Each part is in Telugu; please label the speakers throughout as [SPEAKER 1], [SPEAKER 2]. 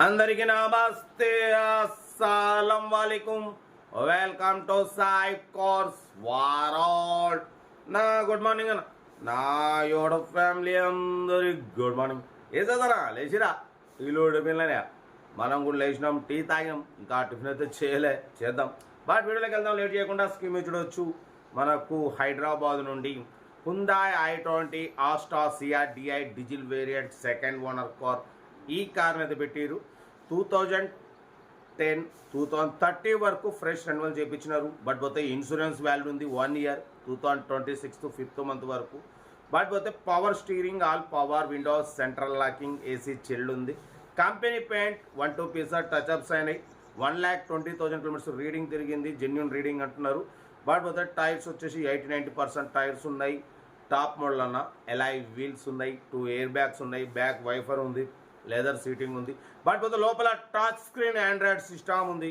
[SPEAKER 1] అందరికీ నమస్తే, అస్సలం వాలేకుం. Welcome to Sai course world. నా గుడ్ మార్నింగ్ అన్న, నా యోడ ఫ్యామిలీ అందరి గుడ్ మార్నింగ్. ఏ చదవరా లేచిరా, టీలు పిల్లనే మనం కూడా లేచినాం, టీ తాగినాం, ఇంకా టిఫిన్ అయితే చేద్దాం. బట్ వీడియోలోకి వెళ్దాం లేట్ చేయకుండా. స్కీమ్ చూడవచ్చు. మనకు హైదరాబాద్ నుండి హుందాయ్ i20 Asta CR-DI diesel variant second owner car. ఈ కార్ని అయితే పెట్టారు 2010 2030 వరకు ఫ్రెష్ రెన్యువల్ చేయించినారు. బట్ పోతే ఇన్సూరెన్స్ వాల్యూ ఉంది 1 ఇయర్ 2026 5th మంత్ వరకు. బట్ పోతే power steering, all power Windows, central locking, AC chilled ఉంది. కంపెనీ పెయింట్ 1-2 పీసెస్ టచ్అప్స్ అయినాయి. 1,20,000 కిలోమీటర్స్ రీడింగ్ తిరిగింది, జెన్యున్ రీడింగ్ అంటున్నారు. బట్ పోతే టైర్స్ వచ్చేసి 80-90% టైర్స్ ఉన్నాయి. టాప్ మోడల్ అన్న ఎలాయ్ వీల్స్ ఉన్నాయి, 2 ఎయిర్ బ్యాగ్స్ ఉన్నాయి, బ్యాక్ వైఫర్ ఉంది, లెదర్ సీటింగ్ ఉంది. బట్ పోతే లోపల టచ్ స్క్రీన్ ఆండ్రాయిడ్ సిస్టమ్ ఉంది.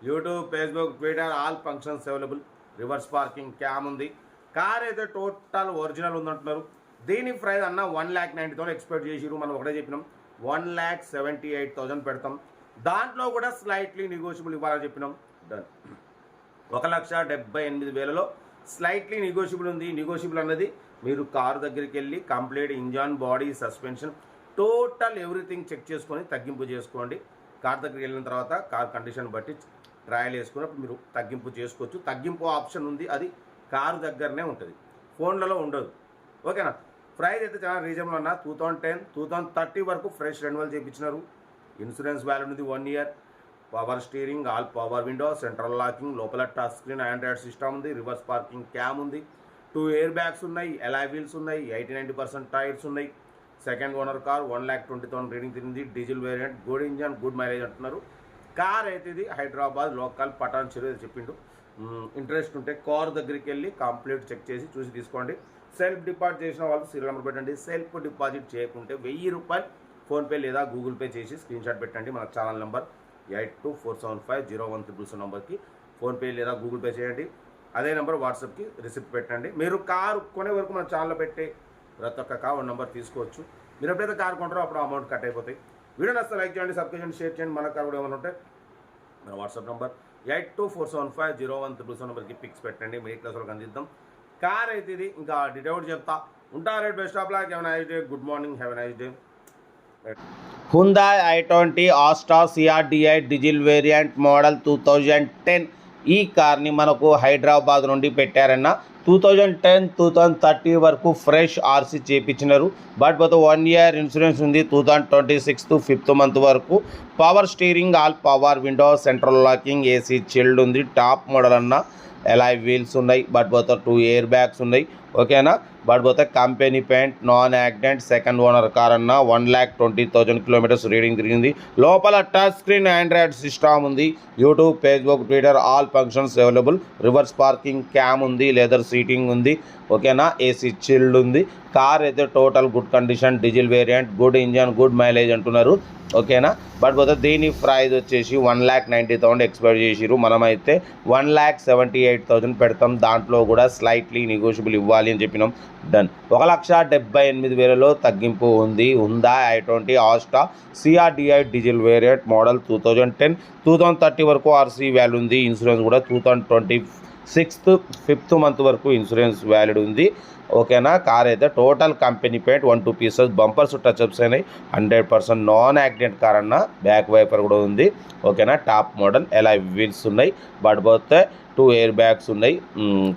[SPEAKER 1] YouTube, Facebook, Twitter all functions available. Reverse parking cam ఉంది. కార్ అయితే టోటల్ ఒరిజినల్ ఉందంటున్నారు. దీని ప్రైస్ అన్న 1,90,000 ఎక్స్పెక్ట్ చేసిరు. మనం ఒకటే చెప్పినాం 1,78,000 పెడతాం. దాంట్లో కూడా స్లైట్లీ నెగోషియబుల్ ఇవ్వాలని చెప్పినాం. డన్. 1,78,000లో స్లైట్లీ నెగోషియబుల్ ఉంది. నెగోషియబుల్ అన్నది మీరు కారు దగ్గరికి వెళ్ళి complete engine, body, suspension total everything check చేసుకొని తగ్గింపు చేసుకోండి. కార్ దగ్గరికి వెళ్ళిన తర్వాత కార్ కండిషన్ బట్టి ట్రయల్ వేసుకున్నప్పుడు మీరు తగ్గింపు చేసుకోవచ్చు. తగ్గింపు ఆప్షన్ ఉంది, అది కారు దగ్గరనే ఉంటుంది, ఫోన్లలో ఉండదు. ఓకేనా. ప్రైస్ అయితే చాలా రీజనబుల్ అన్న. 2010 2030 వరకు ఫ్రెష్ రెన్యువల్ చేయించినారు. ఇన్సూరెన్స్ వాల్యూ ఉంది 1 year. Power steering, all power window, central locking, లోపల టచ్ స్క్రీన్ ఆండ్రాయిడ్ సిస్టమ్ ఉంది, రివర్స్ పార్కింగ్ క్యామ్ ఉంది, 2 ఎయిర్ బ్యాగ్స్ ఉన్నాయి, ఎలాయ్ వీల్స్ ఉన్నాయి, 80-90% టైర్స్ ఉన్నాయి. సెకండ్ ఓనర్ కార్, 1,20,000 రీడింగ్ తిరిగింది. Diesel variant, good engine, good mileage అంటున్నారు. కార్ అయితే ఇది హైదరాబాద్ లోకల్ పటాన్ చెరువు చెప్పిండు. ఇంట్రెస్ట్ ఉంటే కార్ దగ్గరికి వెళ్ళి కంప్లీట్ చెక్ చేసి చూసి తీసుకోండి. సెల్ఫ్ డిపాజిట్ చేసిన వాళ్ళు సీరియల్ నెంబర్ పెట్టండి. సెల్ఫ్ డిపాజిట్ చేయకుంటే 1,000 రూపాయలు ఫోన్పే లేదా గూగుల్ పే చేసి స్క్రీన్ షాట్ పెట్టండి. మన ఛానల్ నెంబర్ 8247501300 నెంబర్కి ఫోన్పే లేదా గూగుల్ పే చేయండి. అదే నెంబర్ వాట్సాప్కి రిసిప్ట్ పెట్టండి. మీరు కారు కొనే వరకు మన ఛానల్లో పెట్టే ప్రతి ఒక్క కార్ నెంబర్ తీసుకోవచ్చు. మీరు ఎప్పుడైతే కార్ కొంటారో అప్పుడు అమౌంట్ కట్ అయిపోతాయి. వీడియో నచ్చితే లైక్ చేయండి, సబ్స్క్రైబ్ చేయండి, షేర్ చేయండి. మన కార్ కూడా ఏమైనా ఉంటే మన వాట్సాప్ నెంబర్ 8247501300 నెంబర్కి పిక్స్ పెట్టండి. మిడిల్ క్లాస్ వాళ్ళకి అందిద్దాం. కార్ అయితే ఇది ఇంకా డీటెయిల్ చెప్తా ఉంటారు. Best of luck. Have a nice day. Good morning. Have a nice day. హుందాయ్ i20 Asta CR-DI diesel variant model 2010. ఈ కార్ని మనకు హైదరాబాద్ నుండి పెట్టారన్న. 2010 2030 వరకు ఫ్రెష్ ఆర్సీ చేయించినారు. బట్ పోతే 1 ఇయర్ ఇన్సూరెన్స్ ఉంది. 2026 5th మంత్ వరకు. Power steering, all power window, central locking, AC chilled ఉంది. టాప్ మోడల్ అన్న ఎలాయ్ వీల్స్ ఉన్నాయి. బట్ పోతే 2 ఎయిర్ బ్యాగ్స్ ఉన్నాయి. ఓకేనా. బట్ పోతే company paint, non accident, second owner car అన్న. 1,20,000 కిలోమీటర్స్ రీడింగ్ తిరిగింది. లోపల టచ్ స్క్రీన్ ఆండ్రాయిడ్ సిస్టమ్ ఉంది. YouTube, Facebook, Twitter all functions available. Reverse parking cam ఉంది, లెదర్ సీటింగ్ ఉంది. ఓకేనా. ఏసీ చిల్డ్ ఉంది. కార్ అయితే total good condition, diesel variant, good engine, good mileage అంటున్నారు. ఓకేనా. బట్ పోతే దీని ప్రైస్ వచ్చేసి 1,90,000 ఎక్స్పెక్ట్ చేసిరు. మనమైతే 1,78,000 పెడతాం. దాంట్లో కూడా స్లైట్లీ నెగోషియబుల్ ఇవ్వాలి అని చెప్పినాం. డన్. 1,78,000లో తగ్గింపు ఉంది. హుందాయ్ i20 Asta CR-DI diesel variant model 2010 2030 వరకు ఆర్సీ వాల్యూ ఉంది. ఇన్సూరెన్స్ కూడా 2026 5th మంత్ వరకు ఇన్సూరెన్స్ వ్యాలిడ్ ఉంది. ఓకేనా. కార్ అయితే total company paint 1-2 pieces, bumpers touch ups అయినాయి. 100% నాన్ యాక్సిడెంట్ కార్ అన్న. బ్యాక్ వైపర్ కూడా ఉంది. ఓకేనా. టాప్ మోడల్ ఎలాయ్ వీల్స్ ఉన్నాయి. బట్ పోతే 2 ఎయిర్ బ్యాగ్స్ ఉన్నాయి.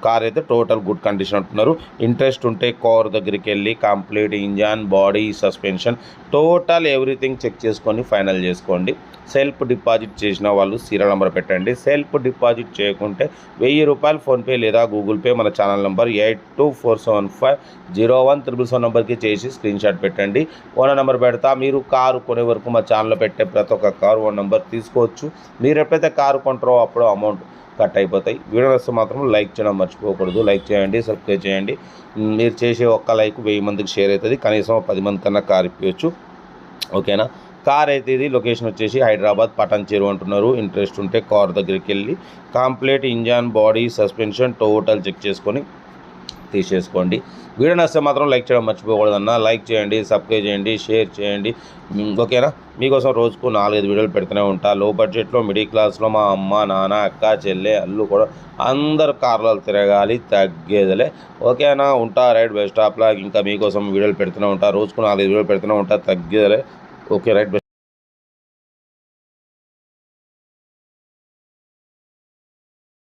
[SPEAKER 1] కార్ అయితే టోటల్ గుడ్ కండిషన్ అంటున్నారు. ఇంట్రెస్ట్ ఉంటే కార్ దగ్గరికి వెళ్ళి complete engine, body, suspension total everything check చేసుకొని ఫైనల్ చేసుకోండి. సెల్ఫ్ డిపాజిట్ చేసిన వాళ్ళు సీరియల్ నెంబర్ పెట్టండి. సెల్ఫ్ డిపాజిట్ చేయకుంటే 1,000 రూపాయలు ఫోన్పే లేదా గూగుల్ పే మన ఛానల్ నెంబర్ 8247501300 నెంబర్కి చేసి స్క్రీన్ షాట్ పెట్టండి. ఓనర్ నెంబర్ పెడతా. మీరు కారు కొనే వరకు మా ఛానల్లో పెట్టే ప్రతి ఒక్క కారు ఓనర్ నెంబర్ తీసుకోవచ్చు. మీరు ఎప్పుడైతే కారు కొంటారో అప్పుడు అమౌంట్ కట్ అయిపోతాయి. వీడియో నచ్చితే మాత్రం లైక్ చేయడం మర్చిపోకూడదు. లైక్ చేయండి, సబ్స్క్రైబ్ చేయండి. మీరు చేసే ఒక్క లైక్ 1000 మందికి షేర్ అవుతుంది. కనీసం 10 మంది కన్నా కార్ ఇప్పించవచ్చు. ఓకేనా. కార్ అయితే ఇది లొకేషన్ వచ్చేసి హైదరాబాద్ పటాన్ చెరువు అంటున్నారు. ఇంట్రెస్ట్ ఉంటే కార్ దగ్గరికి వెళ్ళి complete engine, body, suspension total check చేసుకొని తీసేసుకోండి. వీడియో నచ్చితే మాత్రం లైక్ చేయడం మర్చిపోకూడదన్న. లైక్ చేయండి, సబ్స్క్రైబ్ చేయండి, షేర్ చేయండి. ఓకేనా? మీకోసం రోజుకు 4-5 వీడియోలు పెడుతూనే ఉంటా. లో బడ్జెట్లో, మిడిల్ క్లాస్లో మా అమ్మ, నాన్న, అక్క, చెల్లె, అల్లు కూడా అందరు కార్లలో తిరగాలి, తగ్గేదిలే. ఓకేనా? ఉంటా. Right, best of luck. ఇంకా మీకోసం వీడియోలు పెడుతూనే ఉంటా. రోజుకు 4-5 వీడియోలు పెడుతూనే ఉంటా, తగ్గేదిలే. Okay, right.